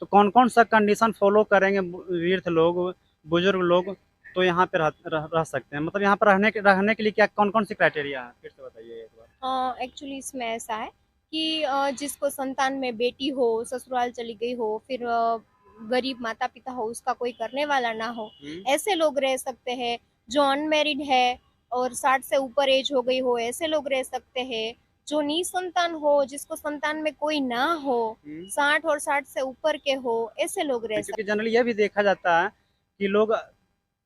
तो कौन कौन सा कंडीशन फॉलो करेंगे वृद्ध लोग, बुजुर्ग लोग, तो यहाँ पे रह सकते हैं? मतलब यहाँ पर रहने के लिए क्या कौन कौन सी क्राइटेरिया है, फिर से बताइए एक बार। एक्चुअली इसमें ऐसा है कि जिसको संतान में बेटी हो, ससुराल चली गई हो, फिर गरीब माता पिता हो, उसका कोई करने वाला ना हो, ऐसे लोग रह सकते हैं। जो अनमेरिड है और 60 से ऊपर एज हो गई हो, ऐसे लोग रह सकते हैं। जो निसंतान हो, जिसको संतान में कोई ना हो, 60 और 60 से ऊपर के हो, ऐसे लोग रह क्योंकि सकते जनरली यह भी देखा जाता है कि लोग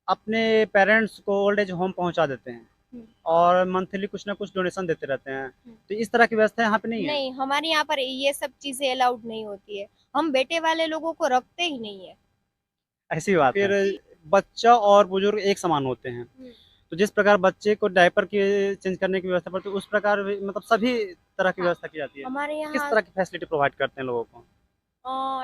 अपने पेरेंट्स को ओल्ड एज होम पहुंचा देते हैं हैं। और मंथली कुछ ना कुछ डोनेशन देते रहते हैं, तो इस तरह की व्यवस्था यहाँ पे नहीं है। नहीं, हमारे यहाँ पर ये सब चीजें अलाउड नहीं होती है। हम बेटे वाले लोगों को रखते ही नहीं है। ऐसी बात है। फिर बच्चा और बुजुर्ग एक समान होते हैं, तो जिस प्रकार बच्चे को डायपर की चेंज करने की व्यवस्था पड़ती है, उस प्रकार मतलब सभी तरह की हाँ, व्यवस्था की जाती है। हमारे किस यहाँ तरह की फैसिलिटी प्रोवाइड करते हैं लोगों को?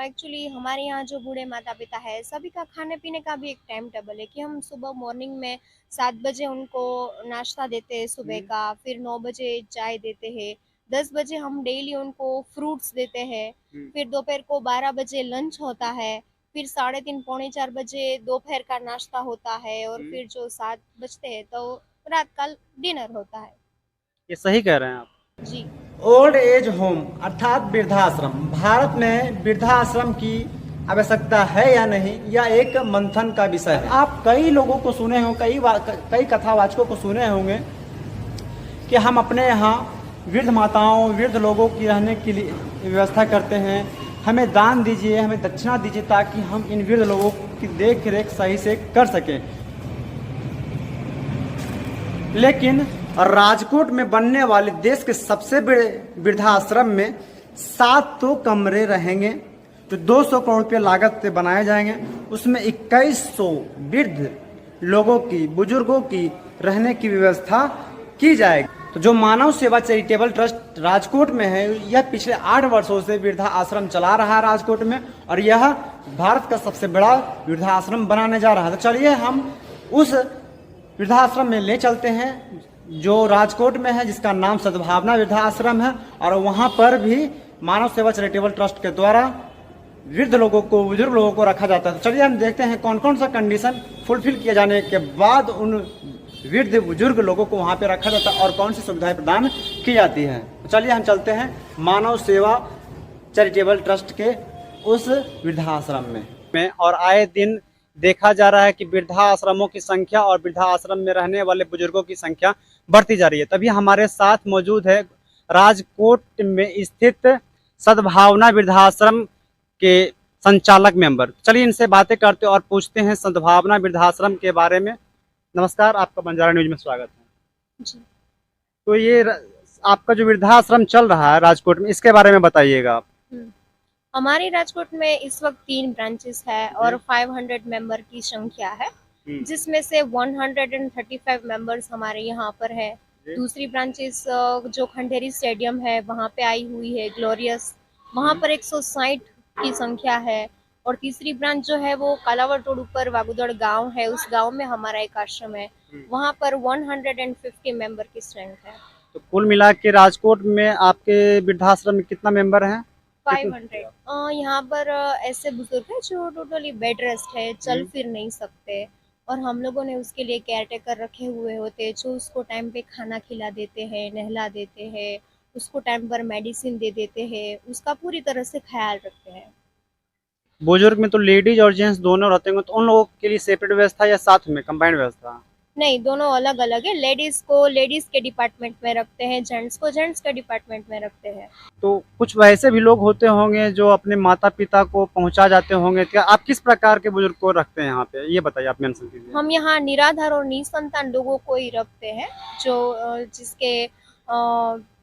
एक्चुअली हमारे यहाँ जो बूढ़े माता पिता है, सभी का खाने पीने का भी एक टाइम टेबल है कि हम सुबह मॉर्निंग में 7 बजे उनको नाश्ता देते हैं सुबह का, फिर 9 बजे चाय देते हैं, 10 बजे हम डेली उनको फ्रूट्स देते हैं, फिर दोपहर को 12 बजे लंच होता है, फिर 3:30 पौने 4 बजे दोपहर का नाश्ता होता है, और फिर जो 7 बजते हैं तो रात का डिनर होता है। ये सही कह रहे हैं आप। जी। ओल्ड एज होम अर्थात वृद्धाश्रम, भारत में वृद्धाश्रम की आवश्यकता है या नहीं, यह एक मंथन का विषय है। आप कई लोगों को सुने हो, कई कथावाचकों को सुने होंगे कि हम अपने यहाँ वृद्ध माताओं, वृद्ध लोगों की रहने के लिए व्यवस्था करते हैं, हमें दान दीजिए, हमें दक्षिणा दीजिए, ताकि हम इन वृद्ध लोगों की देख रेख सही से कर सकें। लेकिन राजकोट में बनने वाले देश के सबसे बड़े वृद्धाश्रम में 7 तो कमरे रहेंगे जो 200 करोड़ रुपये लागत से बनाए जाएंगे। उसमें 2100 वृद्ध लोगों की, बुजुर्गों की रहने की व्यवस्था की जाएगी। तो जो मानव सेवा चैरिटेबल ट्रस्ट राजकोट में है, यह पिछले 8 वर्षों से वृद्धाश्रम चला रहा है राजकोट में, और यह भारत का सबसे बड़ा वृद्धाश्रम बनाने जा रहा है। तो चलिए हम उस वृद्धाश्रम में ले चलते हैं जो राजकोट में है, जिसका नाम सद्भावना वृद्धाश्रम है, और वहाँ पर भी मानव सेवा चैरिटेबल ट्रस्ट के द्वारा वृद्ध लोगों को, बुजुर्ग लोगों को रखा जाता है। तो चलिए हम देखते हैं कौन कौन सा कंडीशन फुलफिल किए जाने के बाद उन वृद्ध बुजुर्ग लोगों को वहाँ पे रखा जाता है और कौन सी सुविधाएं प्रदान की जाती है। तो चलिए हम चलते हैं मानव सेवा चैरिटेबल ट्रस्ट के उस वृद्धाश्रम में। और आए दिन देखा जा रहा है कि वृद्धाश्रमों की संख्या और वृद्धाश्रम में रहने वाले बुजुर्गों की संख्या बढ़ती जा रही है। तभी हमारे साथ मौजूद है राजकोट में स्थित सद्भावना वृद्धाश्रम के संचालक मेंबर। चलिए इनसे बातें करते और पूछते हैं सद्भावना वृद्धाश्रम के बारे में। नमस्कार, आपका बंजारा न्यूज में स्वागत है जी। तो ये आपका जो वृद्धाश्रम चल रहा है राजकोट में, इसके बारे में बताइएगा आप। हमारे राजकोट में इस वक्त 3 ब्रांचेस है और 500 मेंबर की संख्या है, जिसमें से 135 मेंबर्स हमारे यहाँ पर है। दूसरी ब्रांचेस जो खंडेरी स्टेडियम है वहाँ पे आई हुई है, ग्लोरियस, वहाँ पर 160 की संख्या है। और तीसरी ब्रांच जो है वो कालावर रोड ऊपर वागुदड़ गांव है, उस गांव में हमारा एक आश्रम है, वहाँ पर 150 मेंबर की स्ट्रेंथ है। तो कुल मिला के राजकोट में आपके वृद्धाश्रम में कितना मेंबर है? 500। यहाँ पर ऐसे बुजुर्ग हैं जो टोटली बेड रेस्ट है, चल फिर नहीं सकते, और हम लोगों ने उसके लिए केयर टेकर रखे हुए होते हैं जो उसको टाइम पे खाना खिला देते हैं, नहला देते हैं, उसको टाइम पर मेडिसिन दे देते हैं, उसका पूरी तरह से ख्याल रखते हैं। बुजुर्ग में तो लेडीज और जेंट्स दोनों रहते हैं, तो उन लोगों के लिए सेपरेट व्यवस्था या साथ में कंबाइंड व्यवस्था? नहीं, दोनों अलग अलग है। लेडीज को लेडीज के डिपार्टमेंट में रखते हैं, जेंट्स को जेंट्स के डिपार्टमेंट में रखते हैं। तो कुछ वैसे भी लोग होते होंगे जो अपने माता पिता को पहुंचा जाते होंगे, क्या आप किस प्रकार के बुजुर्ग को रखते हैं यहाँ पे, ये बताइए, आप मेंशन कीजिए। हम यहाँ निराधार और निसंतान लोगों को ही रखते हैं, जो जिसके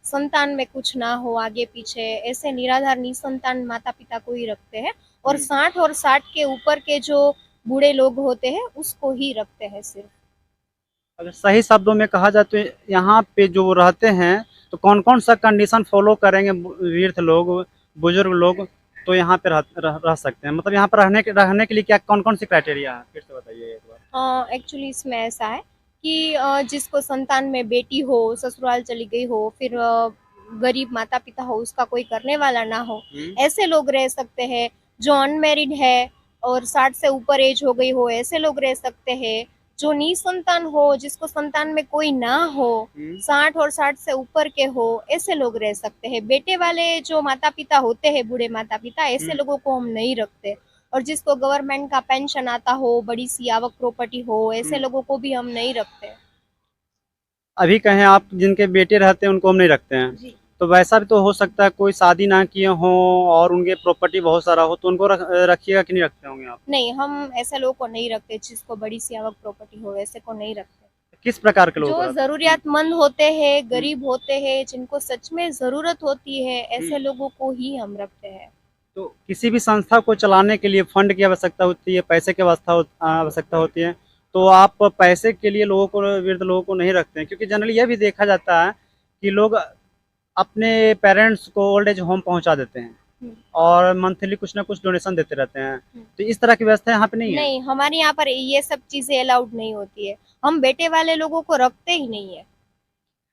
संतान में कुछ ना हो आगे पीछे, ऐसे निराधार निसंतान माता पिता को ही रखते हैं। और 60 और 60 के ऊपर के जो बूढ़े लोग होते हैं उसको ही रखते हैं सिर्फ। अगर सही शब्दों में कहा जाए तो यहाँ पे जो रहते हैं, तो कौन कौन सा कंडीशन फॉलो करेंगे वृद्ध लोग, बुजुर्ग लोग, तो यहाँ पे रह सकते हैं? मतलब यहाँ पर रहने के लिए क्या कौन कौन सी क्राइटेरिया है, फिर से बताइए एक बार। एक्चुअली इसमें ऐसा है कि जिसको संतान में बेटी हो, ससुराल चली गई हो, फिर गरीब माता पिता हो, उसका कोई करने वाला ना हो, ऐसे लोग रह सकते हैं। जो अनमेरिड है और 60 से ऊपर एज हो गई हो, ऐसे लोग रह सकते हैं। जो निसंतान हो, जिसको संतान में कोई ना हो, 60 और 60 से ऊपर के हो, ऐसे लोग रह सकते हैं। बेटे वाले जो माता पिता होते हैं, बूढ़े माता पिता, ऐसे लोगों को हम नहीं रखते। और जिसको गवर्नमेंट का पेंशन आता हो, बड़ी सी आवक प्रॉपर्टी हो, ऐसे लोगों को भी हम नहीं रखते। अभी कहें आप जिनके बेटे रहते हैं उनको हम नहीं रखते हैं, जी तो वैसा भी तो हो सकता है कोई शादी ना किए हों और उनके प्रॉपर्टी बहुत सारा हो, तो उनको रखिएगा कि नहीं रखते होंगे आप? नहीं, हम ऐसे लोगों को नहीं रखते। जिसको बड़ी सी आवक प्रॉपर्टी हो, ऐसे को नहीं रखते। किस प्रकार के लोगों को जो रखते हैं? जरूरियातमंद होते हैं, गरीब होते हैं, जिनको सच में जरूरत होती है, ऐसे लोगों को ही हम रखते हैं। तो किसी भी संस्था को चलाने के लिए फंड की आवश्यकता होती है, पैसे की आवश्यकता होती है, तो आप पैसे के लिए लोगों को, वृद्ध लोगों को नहीं रखते हैं, क्योंकि जनरली यह भी देखा जाता है कि लोग अपने पेरेंट्स को ओल्ड एज होम पहुंचा देते हैं और मंथली कुछ ना कुछ डोनेशन देते रहते हैं, तो इस तरह की व्यवस्था यहाँ पे नहीं है। नहीं, हमारे यहाँ पर ये सब चीजें अलाउड नहीं होती है। हम बेटे वाले लोगों को रखते ही नहीं है।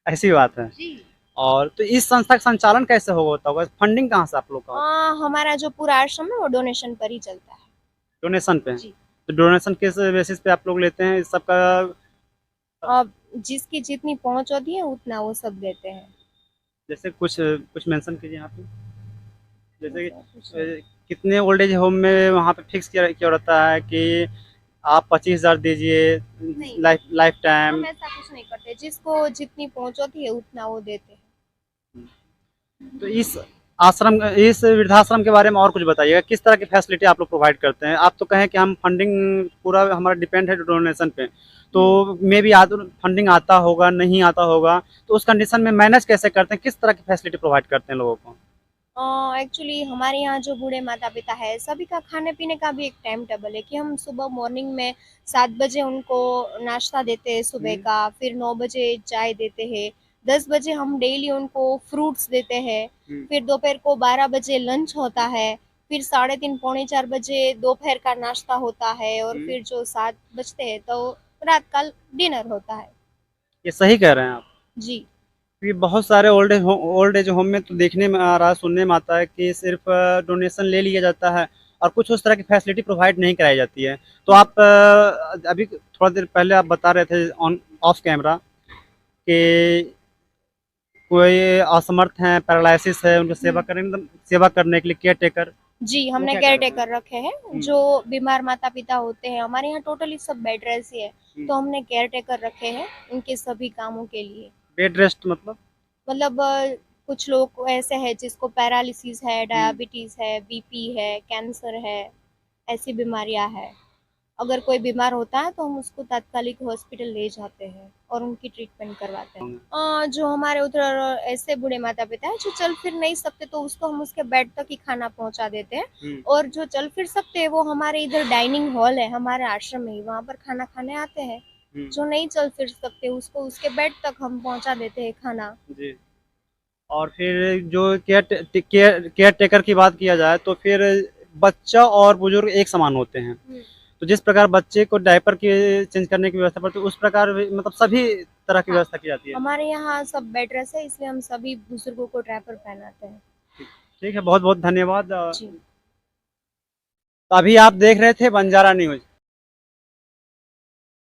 ऐसी बात है। जी। और तो इस संस्था का संचालन कैसे होता होगा, फंडिंग कहाँ से आप लोग का? हमारा जो पूरा आश्रम है वो डोनेशन पर ही चलता है। डोनेशन पे? जी। तो डोनेशन किस बेसिस पे आप लोग लेते हैं इस सब का? अब जिसकी जितनी पहुंच होती है उतना वो सब देते हैं। जैसे कुछ कुछ मेंशन कीजिए यहाँ पे, जैसे कि कितने ओल्ड एज होम में वहाँ पे फिक्स किया किया रहता है कि आप 25,000 दीजिए नहीं। Life time? हम ऐसा कुछ नहीं करते। जिसको जितनी पहुंच होती है उतना वो देते हैं। तो इस वृद्धाश्रम के बारे में और कुछ बताइएगा, किस तरह की फैसिलिटी आप लोग प्रोवाइड करते हैं? आप तो कहें कि हम फंडिंग पूरा हमारा डिपेंड है डोनेशन पे, तो मे बी फंडिंग आता होगा, नहीं आता होगा, तो उस कंडीशन में मैनेज कैसे करते हैं, किस तरह की फैसिलिटी प्रोवाइड करते हैं लोगों को? एक्चुअली हमारे यहाँ जो बूढ़े माता पिता है, सभी का खाने पीने का भी एक टाइम टेबल है कि हम सुबह मॉर्निंग में 7 बजे उनको नाश्ता देते हैं सुबह का, फिर 9 बजे चाय देते हैं, 10 बजे हम डेली उनको फ्रूट्स देते हैं, फिर दोपहर को 12 बजे लंच होता है, फिर 3:30 पौने 4 बजे दोपहर का नाश्ता होता है, और फिर जो 7 बजते हैं तो रात का डिनर होता है। ये सही कह रहे हैं आप? जी क्योंकि बहुत सारे ओल्ड एज होम में तो देखने में आ रहा है, सुनने में आता है कि सिर्फ डोनेशन ले लिया जाता है और कुछ उस तरह की फैसिलिटी प्रोवाइड नहीं कराई जाती है। तो आप अभी थोड़ा देर पहले आप बता रहे थे ऑन ऑफ कैमरा कि कोई असमर्थ हैं, पैरालिसिस है, उनको सेवा करने के लिए केयर टेकर? जी, हमने क्या केयर करते हैं? टेकर रखे हैं। जो बीमार माता पिता होते हैं, हमारे यहाँ टोटली सब बेड रेस्ट ही है, तो हमने केयर टेकर रखे हैं उनके सभी कामों के लिए। बेड रेस्ट मतलब? मतलब कुछ लोग ऐसे हैं जिसको पैरालिसिस है, डायबिटीज है, बीपी है, कैंसर है, ऐसी बीमारियां है। अगर कोई बीमार होता है तो हम उसको तात्कालिक हॉस्पिटल ले जाते हैं और उनकी ट्रीटमेंट करवाते हैं। जो हमारे उधर ऐसे बूढ़े माता पिता है जो चल फिर नहीं सकते, तो उसको हम उसके बेड तक ही खाना पहुंचा देते हैं। और जो चल फिर सकते हैं वो हमारे इधर डाइनिंग हॉल है हमारे आश्रम में ही, वहाँ पर खाना खाने आते हैं। जो नहीं चल फिर सकते उसको उसके बेड तक हम पहुंचा देते हैं खाना। जी। और फिर जो केयर टेकर की बात किया जाए तो फिर बच्चा और बुजुर्ग एक समान होते हैं, तो जिस प्रकार बच्चे को डायपर की चेंज करने की व्यवस्था पड़ती है उस प्रकार मतलब सभी तरह की व्यवस्था की जाती है। हमारे यहाँ सब बेड रेस्ट है, इसलिए हम सभी बुजुर्गों को डायपर पहनाते हैं। ठीक है, बहुत बहुत धन्यवाद। जी। तो अभी आप देख रहे थे बंजारा न्यूज।